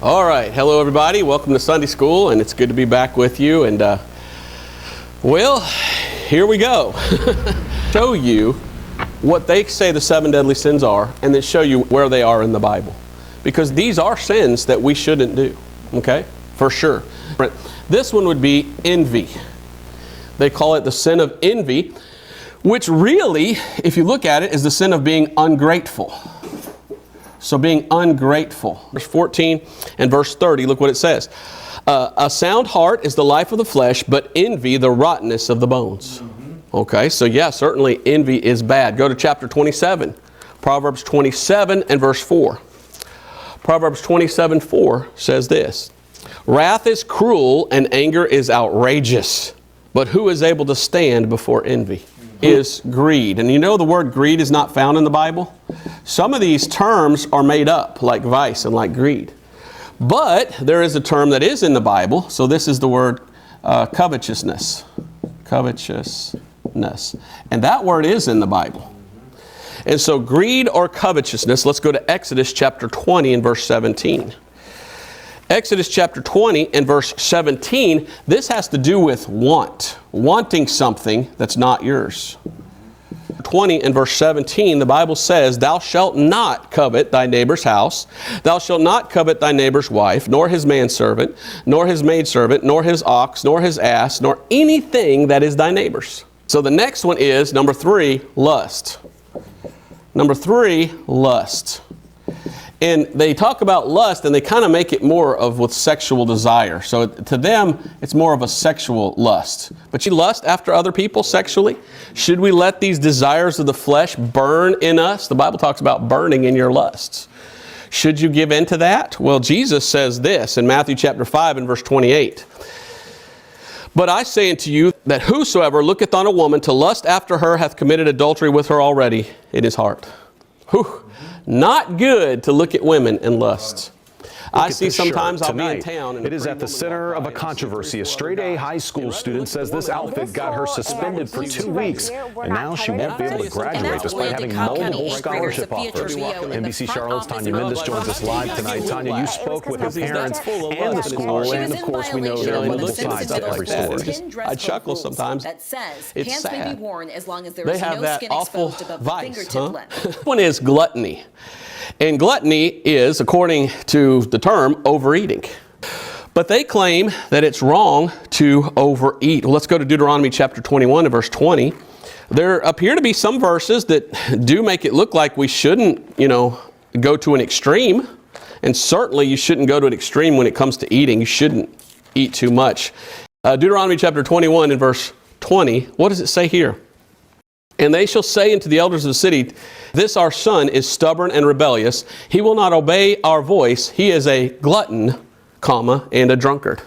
All right, hello everybody. Welcome to Sunday School, and it's good to be back with you. And well, here we go. Show you what they say the 7 deadly sins are, and then show you where they are in the Bible. Because these are sins that we shouldn't do, okay? For sure. This one would be envy. They call it the sin of envy, which really, if you look at it, is the sin of being ungrateful. So being ungrateful. Verse 14 and verse 30, look what it says. A sound heart is the life of the flesh, but envy the rottenness of the bones. Okay, so yeah, certainly envy is bad. Go to chapter 27. Proverbs 27 and verse 4. Proverbs 27:4 says this. Wrath is cruel and anger is outrageous, but who is able to stand before envy? Is greed. And you know the word greed is not found in the Bible? Some of these terms are made up, like vice and like greed. But there is a term that is in the Bible, so this is the word covetousness. Covetousness. And that word is in the Bible. And so greed or covetousness, let's go to Exodus chapter 20 and verse 17. Exodus chapter 20 and verse 17, this has to do with want. Wanting something that's not yours. 20 and verse 17, the Bible says, Thou shalt not covet thy neighbor's house. Thou shalt not covet thy neighbor's wife, nor his manservant, nor his maidservant, nor his ox, nor his ass, nor anything that is thy neighbor's. So the next one is, number 3, lust. Number 3, lust. And they talk about lust and they kind of make it more of with sexual desire. So to them, it's more of a sexual lust. But you lust after other people sexually? Should we let these desires of the flesh burn in us? The Bible talks about burning in your lusts. Should you give in to that? Well, Jesus says this in Matthew chapter 5 and verse 28. But I say unto you that whosoever looketh on a woman to lust after her hath committed adultery with her already in his heart. Whew. Not good to look at women and lust. I see sometimes I'll be in town. And it is at the center of a controversy. A straight-A high school student says this outfit got her suspended for 2 weeks, and now she won't be able to graduate despite having multiple scholarship offers. NBC Charlotte's Tanya Mendes joins us live tonight. Tanya, you spoke with her parents and the school, and of course we know there are multiple sides to every story. I chuckle sometimes. It's sad. They have that awful vice, huh? One is gluttony. And gluttony is, according to the term, overeating. But they claim that it's wrong to overeat. Well, let's go to Deuteronomy chapter 21 and verse 20. There appear to be some verses that do make it look like we shouldn't, go to an extreme. And certainly you shouldn't go to an extreme when it comes to eating. You shouldn't eat too much. Deuteronomy chapter 21 and verse 20, what does it say here? And they shall say unto the elders of the city, This our son is stubborn and rebellious. He will not obey our voice. He is a glutton, and a drunkard.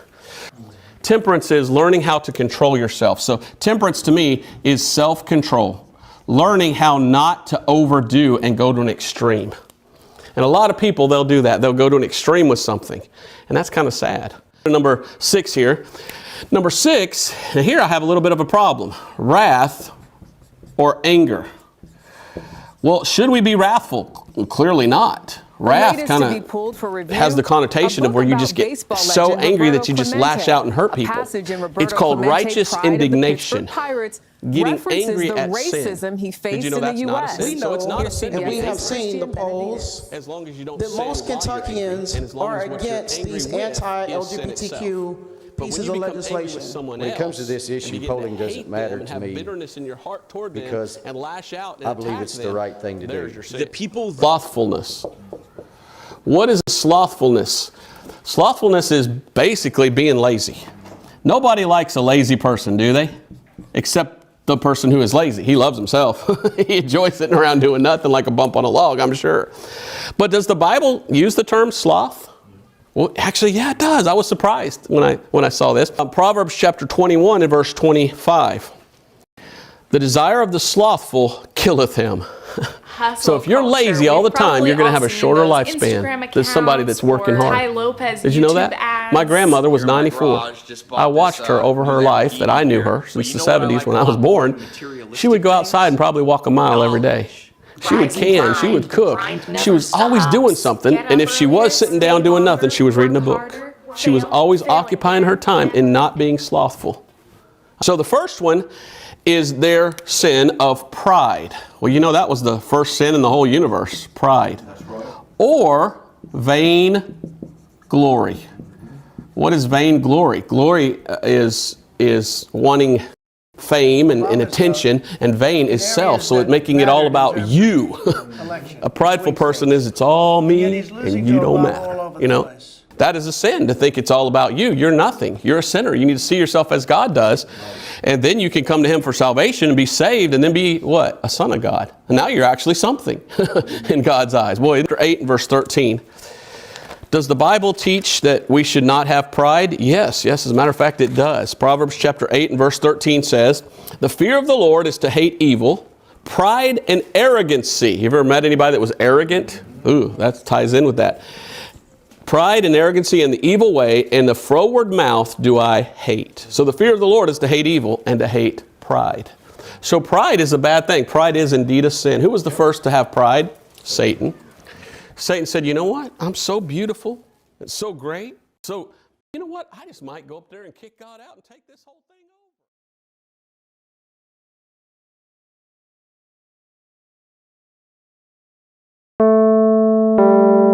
Temperance is learning how to control yourself. So temperance to me is self-control. Learning how not to overdo and go to an extreme. And a lot of people, they'll do that. They'll go to an extreme with something. And that's kind of sad. Number 6 here. Number 6, and here I have a little bit of a problem. Wrath or anger. Well, should we be wrathful? Well, clearly not. Wrath kind of has the connotation of where you just get so angry that you just lash out and hurt people. It's called righteous indignation. Getting angry at sin. Did you know that's not a sin? So it's not a sin. And we have seen the polls that most Kentuckians are against these anti-LGBTQ pieces of legislation. When it comes to this issue, polling doesn't matter to me because I believe it's the right thing to do. The people slothfulness. What is slothfulness? Slothfulness is basically being lazy. Nobody likes a lazy person, do they? Except the person who is lazy. He loves himself. He enjoys sitting around doing nothing like a bump on a log, I'm sure. But does the Bible use the term sloth? Well, actually, yeah, it does. I was surprised when I saw this. Proverbs chapter 21 and verse 25. The desire of the slothful killeth him. So if you're lazy all the time, you're going to have a shorter lifespan than somebody that's working hard. Did you know that? My grandmother was 94. I watched her over her life that I knew her since the 70s when I was born. She would go outside and probably walk a mile every day. She would can, she would cook. She was always doing something, and if she was sitting down doing nothing, she was reading a book. She was always occupying her time and not being slothful. So the first one is their sin of pride. Well, you know that was the first sin in the whole universe, pride. Or vain glory. What is vain glory? Glory is wanting fame and attention, and vain is self, so it's making it all about you. A prideful person is, it's all me and you don't matter. You know, that is a sin to think it's all about you. You're nothing. You're a sinner. You need to see yourself as God does, and then you can come to Him for salvation and be saved, and then be what? A son of God. And now you're actually something in God's eyes. Boy, 8 and verse 13. Does the Bible teach that we should not have pride? Yes, as a matter of fact, it does. Proverbs chapter 8 and verse 13 says, the fear of the Lord is to hate evil, pride and arrogancy. You ever met anybody that was arrogant? Ooh, that ties in with that. Pride and arrogancy and the evil way and the froward mouth do I hate. So the fear of the Lord is to hate evil and to hate pride. So pride is a bad thing. Pride is indeed a sin. Who was the first to have pride? Satan. Satan said, you know what? I'm so beautiful. It's so great. So, you know what? I just might go up there and kick God out and take this whole thing over.